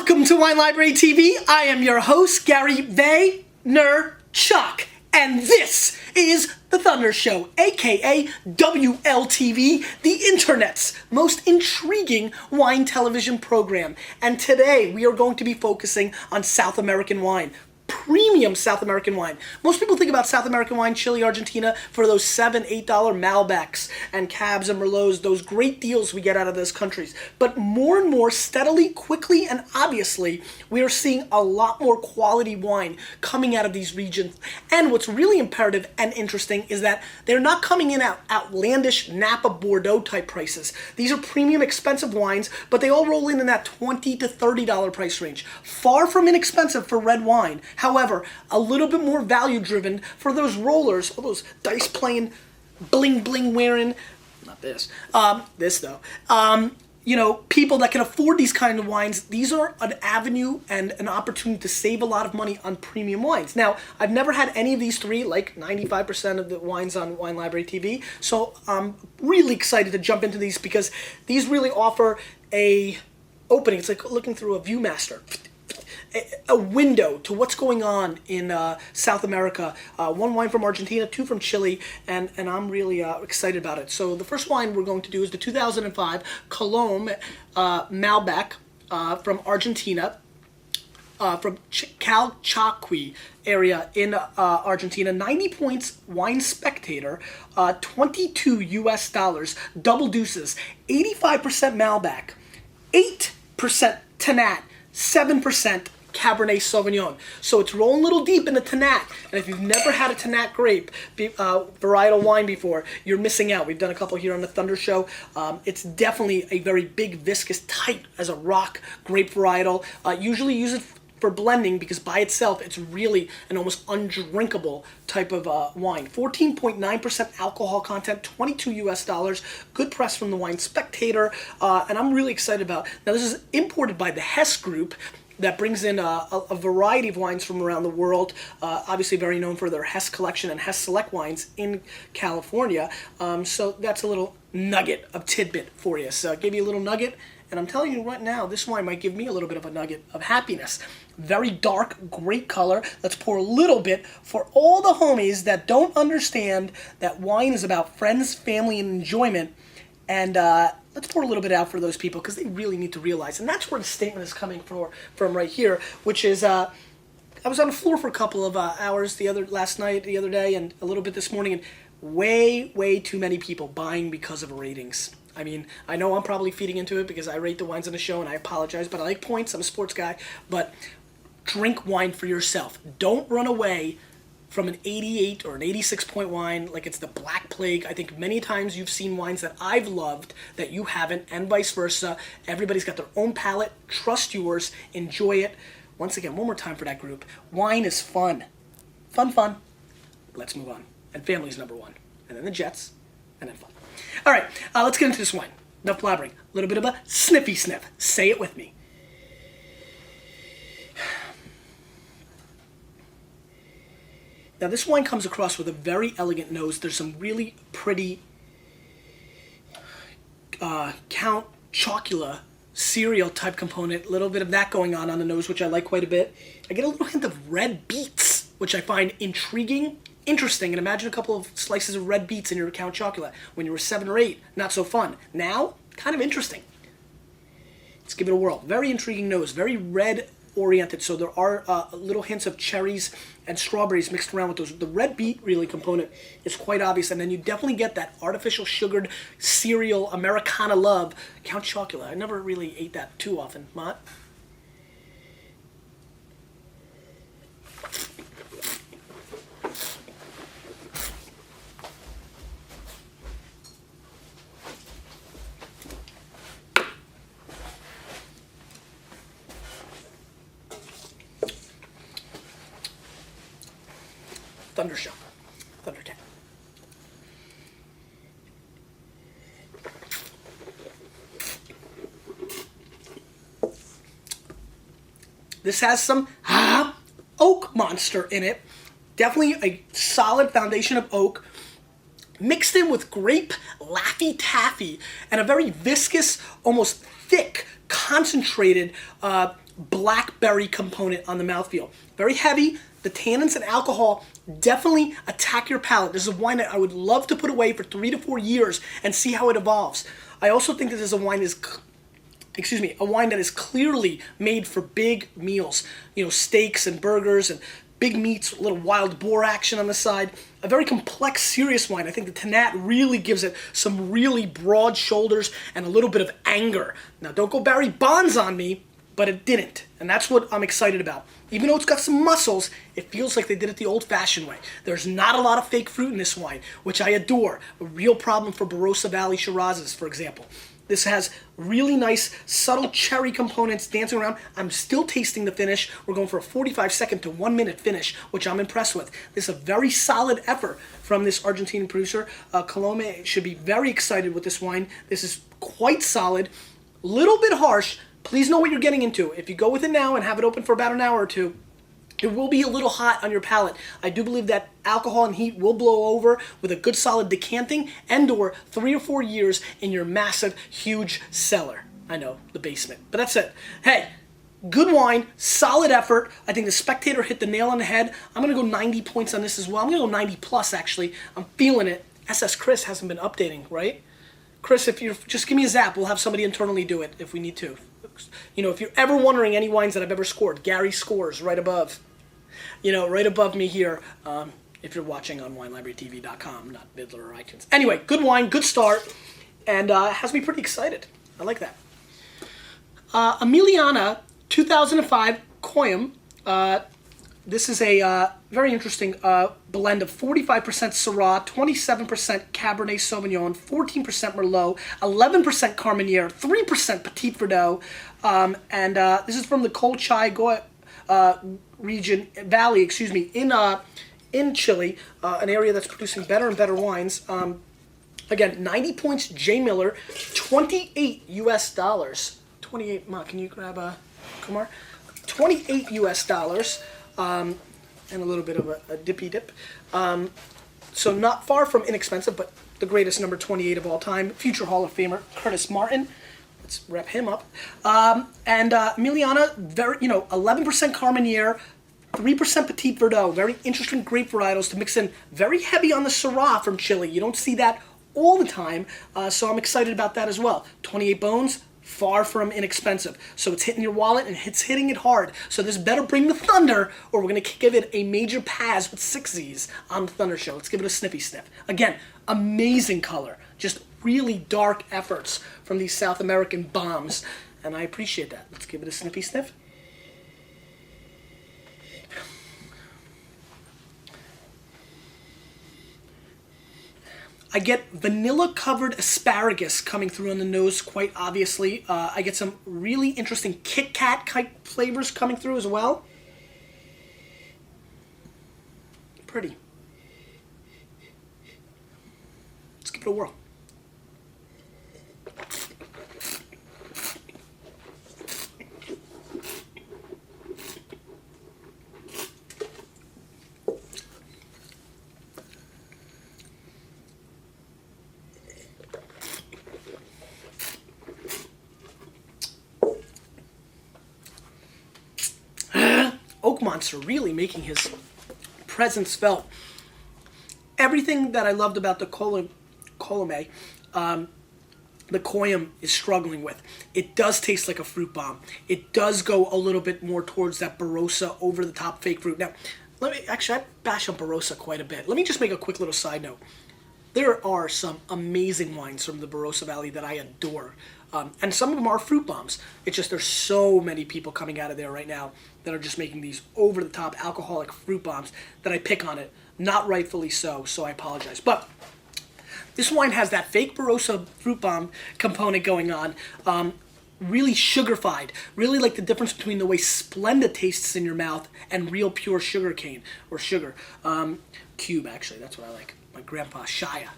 Welcome to Wine Library TV. I am your host, Gary Vaynerchuk, and this is The Thunder Show, aka WLTV, the internet's most intriguing wine television program. And today we are going to be focusing on South American wine. Premium South American wine. Most people think about South American wine, Chile, Argentina, for those $7, $8 Malbecs and Cabs and Merlots, those great deals we get out of those countries. But more and more, steadily, quickly, and obviously, we are seeing a lot more quality wine coming out of these regions. And what's really imperative and interesting is that they're not coming in at outlandish Napa Bordeaux type prices. These are premium, expensive wines, but they all roll in that $20 to $30 price range. Far from inexpensive for red wine. However, a little bit more value driven for those rollers, all those dice playing, bling bling wearing, not this, this though, people that can afford these kind of wines. These are an avenue and an opportunity to save a lot of money on premium wines. Now, I've never had any of these three, like 95% of the wines on Wine Library TV, so I'm really excited to jump into these because these really offer a opening. It's like looking through a Viewmaster. A window to what's going on in South America. One wine from Argentina, two from Chile, and I'm really excited about it. So the first wine we're going to do is the 2005 Colome Malbec from Argentina, from Calchaquí area in Argentina. 90 points, Wine Spectator, $22 US, double deuces, 85% Malbec, 8% Tannat, 7% Cabernet Sauvignon. So it's rolling a little deep in the Tannat. And if you've never had a Tannat grape varietal wine before, you're missing out. We've done a couple here on the Thunder Show. It's definitely a very big, viscous, tight as a rock grape varietal. Usually use it for blending because by itself it's really an almost undrinkable type of wine. 14.9% alcohol content, $22 US, good press from the Wine Spectator, and I'm really excited about. Now this is imported by the Hess Group that brings in a variety of wines from around the world, obviously very known for their Hess collection and Hess Select wines in California. So that's a little nugget of tidbit for you. So I gave you a little nugget. And I'm telling you right now, this wine might give me a little bit of a nugget of happiness. Very dark, great color. Let's pour a little bit for all the homies that don't understand that wine is about friends, family, and enjoyment. And let's pour a little bit out for those people because they really need to realize. And that's where the statement is coming from right here, which is I was on the floor for a couple of hours the other day, and a little bit this morning, and way too many people buying because of ratings. I mean, I know I'm probably feeding into it because I rate the wines on the show, and I apologize, but I like points. I'm a sports guy. But drink wine for yourself. Don't run away from an 88 or an 86 point wine like it's the Black Plague. I think many times you've seen wines that I've loved that you haven't, and vice versa. Everybody's got their own palate. Trust yours. Enjoy it. Once again, one more time for that group. Wine is fun. Fun. Let's move on. And family's number one. And then the Jets. And then fun. All right, let's get into this wine. Enough blabbering. A little bit of a sniffy sniff. Say it with me. Now, this wine comes across with a very elegant nose. There's some really pretty Count Chocula cereal type component. A little bit of that going on the nose, which I like quite a bit. I get a little hint of red beets, which I find intriguing. Interesting, and imagine a couple of slices of red beets in your Count Chocula. When you were 7 or 8, not so fun. Now, kind of interesting. Let's give it a whirl. Very intriguing nose, very red oriented, so there are little hints of cherries and strawberries mixed around with those. The red beet really component is quite obvious, and then you definitely get that artificial sugared cereal Americana love, Count Chocula. I never really ate that too often, Mott. Thunder Show. Thunder Tap. This has some oak monster in it. Definitely a solid foundation of oak. mixed in with grape Laffy Taffy and a very viscous, almost thick, concentrated blackberry component on the mouthfeel. Very heavy. The tannins and alcohol definitely attack your palate. This is a wine that I would love to put away for 3 to 4 years and see how it evolves. I also think that this is a wine that is clearly made for big meals. You know, steaks and burgers and big meats, a little wild boar action on the side. A very complex, serious wine. I think the Tannat really gives it some really broad shoulders and a little bit of anger. Now, don't go Barry Bonds on me, but it didn't. And that's what I'm excited about. Even though it's got some muscles, it feels like they did it the old-fashioned way. There's not a lot of fake fruit in this wine, which I adore. A real problem for Barossa Valley Shirazes, for example. This has really nice, subtle cherry components dancing around. I'm still tasting the finish. We're going for a 45-second to 1-minute finish, which I'm impressed with. This is a very solid effort from this Argentine producer. Colome should be very excited with this wine. This is quite solid, little bit harsh. Please know what you're getting into. If you go with it now and have it open for about an hour or two, it will be a little hot on your palate. I do believe that alcohol and heat will blow over with a good solid decanting and or 3 or 4 years in your massive, huge cellar. I know, the basement. But that's it. Hey, good wine, solid effort. I think the Spectator hit the nail on the head. I'm going to go 90 points on this as well. I'm going to go 90 plus, actually. I'm feeling it. SS Chris hasn't been updating, right? Chris, if you just give me a zap, we'll have somebody internally do it if we need to. You know, if you're ever wondering any wines that I've ever scored, Gary scores right above. You know, right above me here, if you're watching on WineLibraryTV.com, not Bidler or iTunes. Anyway, good wine, good start, and has me pretty excited. I like that. Emiliana, 2005, Coyam. This is a very interesting blend of 45% Syrah, 27% Cabernet Sauvignon, 14% Merlot, 11% Carmenere, 3% Petit Verdot, and this is from the Colchai region, valley, in Chile, an area that's producing better and better wines. Again, 90 points, J. Miller, $28 US. 28, Ma, can you grab Kumar? $28 US, and a little bit of a dippy dip. So not far from inexpensive, but the greatest number 28 of all time, future Hall of Famer Curtis Martin. Let's rep him up. And Emiliana, 11% Carmenere, 3% Petit Verdot. Very interesting grape varietals to mix in. Very heavy on the Syrah from Chile. You don't see that all the time, so I'm excited about that as well. 28 bones, far from inexpensive. So it's hitting your wallet and it's hitting it hard. So this better bring the thunder, or we're going to give it a major pass with 6 Z's on the Thunder Show. Let's give it a sniffy sniff. Again, amazing color. Just really dark efforts from these South American bombs, and I appreciate that. Let's give it a sniffy sniff. I get vanilla-covered asparagus coming through on the nose quite obviously. I get some really interesting Kit Kat type flavors coming through as well. Pretty. Let's give it a whirl. Oak Monster really making his presence felt. Everything that I loved about the Colome, the Coyam is struggling with. It does taste like a fruit bomb. It does go a little bit more towards that Barossa over-the-top fake fruit. Now, I bash on Barossa quite a bit. Let me just make a quick little side note. There are some amazing wines from the Barossa Valley that I adore. And some of them are fruit bombs. It's just there's so many people coming out of there right now that are just making these over-the-top alcoholic fruit bombs that I pick on it. Not rightfully so I apologize. But this wine has that fake Barossa fruit bomb component going on. Really sugar-fied. Really like the difference between the way Splenda tastes in your mouth and real pure sugar cane, or sugar. Cube, actually, that's what I like. My grandpa, Shia,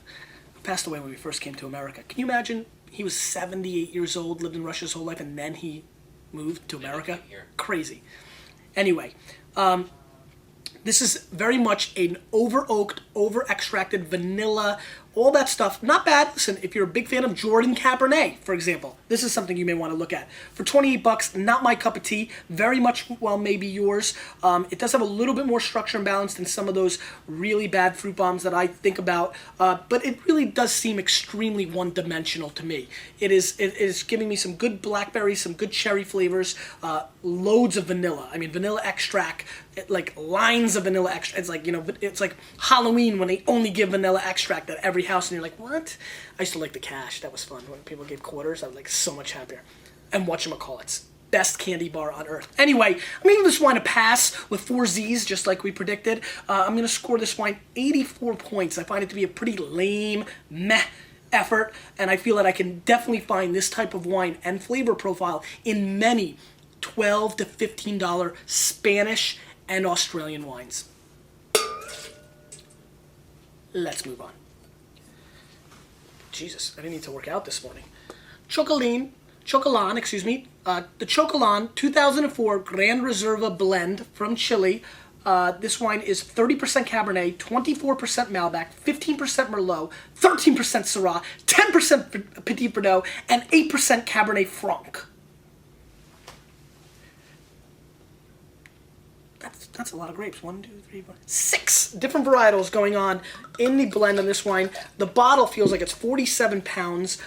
passed away when we first came to America. Can you imagine? He was 78 years old, lived in Russia his whole life, and then he moved to America. Crazy. Anyway, this is very much an over-oaked, over-extracted vanilla all that stuff, not bad. Listen, if you're a big fan of Jordan Cabernet, for example, this is something you may want to look at. For 28 bucks, not my cup of tea. Very much, well, maybe yours. It does have a little bit more structure and balance than some of those really bad fruit bombs that I think about, but it really does seem extremely one-dimensional to me. It is giving me some good blackberries, some good cherry flavors, loads of vanilla. I mean, vanilla extract, like lines of vanilla extract. It's like, it's like Halloween when they only give vanilla extract at every house, and you're like, what? I used to like the cash. That was fun. When people gave quarters, I was like so much happier. And whatchamacallits, best candy bar on earth. Anyway, I'm giving this wine a pass with 4 Z's, just like we predicted. I'm going to score this wine 84 points. I find it to be a pretty lame, meh effort, and I feel that I can definitely find this type of wine and flavor profile in many $12 to $15 Spanish and Australian wines. Let's move on. Jesus, I didn't need to work out this morning. Chocalan, the Chocalan 2004 Gran Reserva blend from Chile. This wine is 30% Cabernet, 24% Malbec, 15% Merlot, 13% Syrah, 10% Petit Verdot, and 8% Cabernet Franc. That's a lot of grapes. 1, 2, 3, 4, 6 different varietals going on in the blend of this wine. The bottle feels like it's 47 pounds.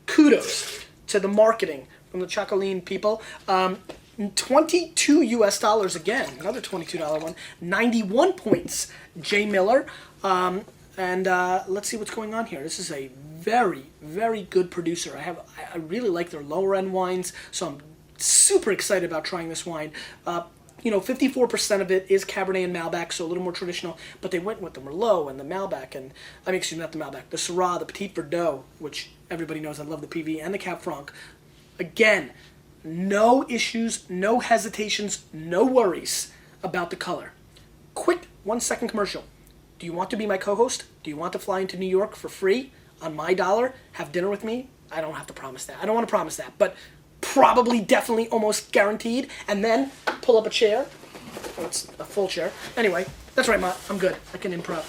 Kudos to the marketing from the Chocalan people. $22 US again, another $22 one. 91 points, J. Miller. Let's see what's going on here. This is a very, very good producer. I really like their lower end wines, so I'm super excited about trying this wine. 54% of it is Cabernet and Malbec, so a little more traditional, but they went with the Merlot and the Malbec, not the Malbec, the Syrah, the Petit Verdot, which everybody knows I love the PV, and the Cab Franc. Again, no issues, no hesitations, no worries about the color. Quick 1-second commercial. Do you want to be my co-host? Do you want to fly into New York for free on my dollar, have dinner with me? I don't have to promise that. I don't want to promise that, but probably, definitely, almost guaranteed. And then pull up a chair. Oh, it's a full chair. Anyway, that's right, Mott. I'm good. I can improv.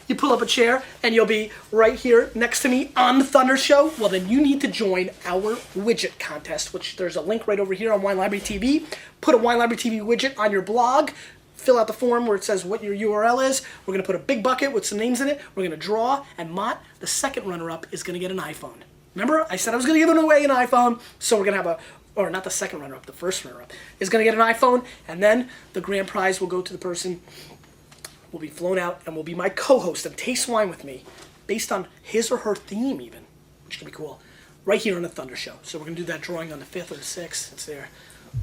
You pull up a chair, and you'll be right here next to me on the Thunder Show. Well, then you need to join our widget contest, which there's a link right over here on Wine Library TV. Put a Wine Library TV widget on your blog. Fill out the form where it says what your URL is. We're going to put a big bucket with some names in it. We're going to draw, and Mott, the second runner-up, is going to get an iPhone. Remember, I said I was going to give away an iPhone, so we're going to have or not the second runner-up, the first runner-up, is going to get an iPhone, and then the grand prize will go to the person who will be flown out and will be my co-host and taste wine with me, based on his or her theme even, which can be cool, right here on the Thunder Show. So we're going to do that drawing on the 5th or the 6th. It's there.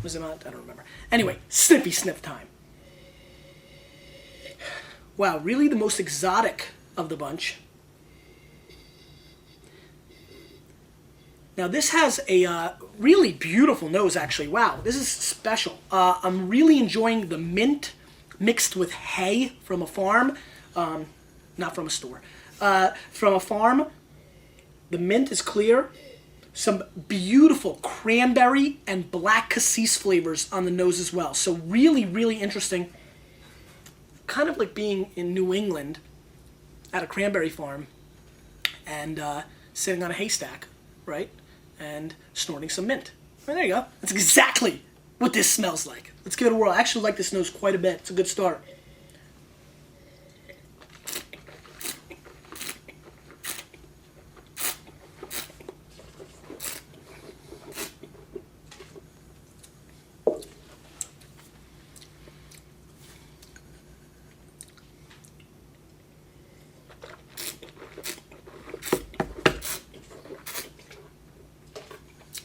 Was it not? I don't remember. Anyway, sniffy sniff time. Wow, really the most exotic of the bunch. Now this has a really beautiful nose, actually. Wow, this is special. I'm really enjoying the mint mixed with hay from a farm. Not from a store. From a farm. The mint is clear. Some beautiful cranberry and black cassis flavors on the nose as well. So really, really interesting. Kind of like being in New England at a cranberry farm and sitting on a haystack, right? And snorting some mint. Right, there you go. That's exactly what this smells like. Let's give it a whirl. I actually like this nose quite a bit. It's a good start.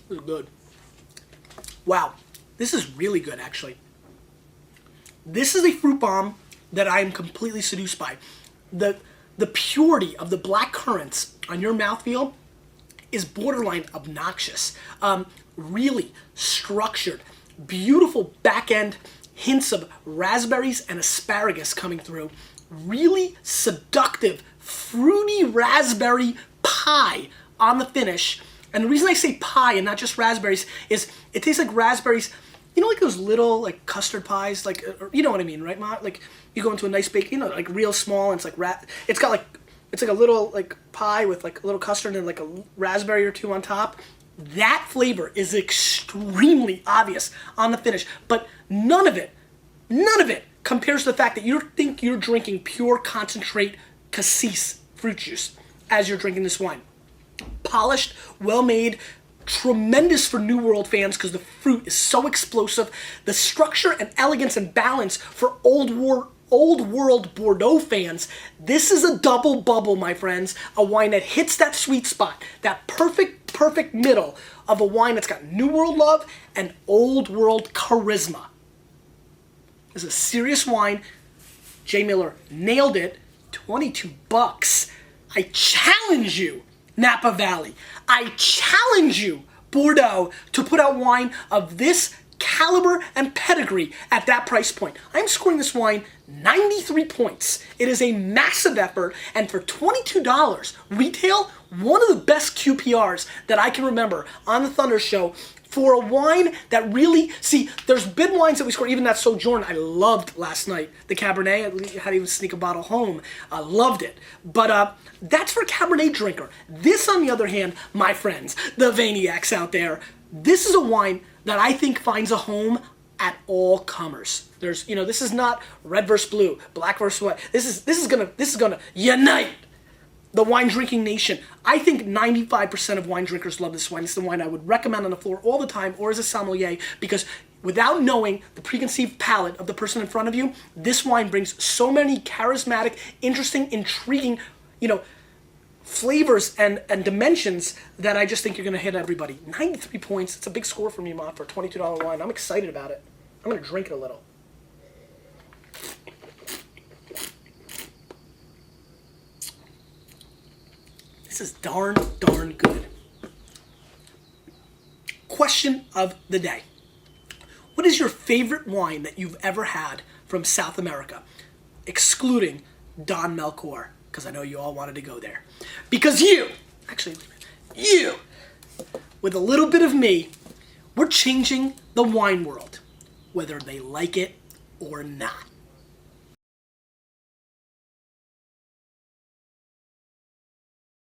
This is good. Wow, this is really good, actually. This is a fruit bomb that I am completely seduced by. The purity of the black currants on your mouthfeel is borderline obnoxious. Really structured, beautiful back end hints of raspberries and asparagus coming through. Really seductive, fruity raspberry pie on the finish. And the reason I say pie and not just raspberries is it tastes like raspberries, like those little like custard pies, like you know what I mean, right, Ma? Like you go into a nice bake, like real small, and it's like it's got like It's like a little like pie with like a little custard and like a raspberry or two on top. That flavor is extremely obvious on the finish, but none of it compares to the fact that you think you're drinking pure concentrate cassis fruit juice as you're drinking this wine. Polished, well made, tremendous for New World fans because the fruit is so explosive. The structure and elegance and balance for Old World Bordeaux fans. This is a double bubble, my friends. A wine that hits that sweet spot, that perfect middle of a wine that's got New World love and Old World charisma. This is a serious wine. J. Miller nailed it. $22. I challenge you, Napa Valley. I challenge you, Bordeaux, to put out wine of this caliber and pedigree at that price point. I'm scoring this wine 93 points. It is a massive effort, and for $22 retail, one of the best QPRs that I can remember on the Thunder Show for a wine that really, see, there's been wines that we score, even that Sojourn I loved last night, the Cabernet. I had to even sneak a bottle home. I loved it. But that's for a Cabernet drinker. This, on the other hand, my friends, the Vaniacs out there, this is a wine that I think finds a home at all comers. There's, you know, this is not red versus blue, black versus white. This is gonna unite the wine drinking nation. I think 95% of wine drinkers love this wine. It's the wine I would recommend on the floor all the time or as a sommelier, because without knowing the preconceived palate of the person in front of you, this wine brings so many charismatic, interesting, intriguing, you know, flavors and dimensions that I just think you're going to hit everybody. 93 points. It's a big score for me, Ma, for a $22 wine. I'm excited about it. I'm going to drink it a little. This is darn good. Question of the day. What is your favorite wine that you've ever had from South America, excluding Don Melchor? Because I know you all wanted to go there. Because you, with a little bit of me, we're changing the wine world, whether they like it or not.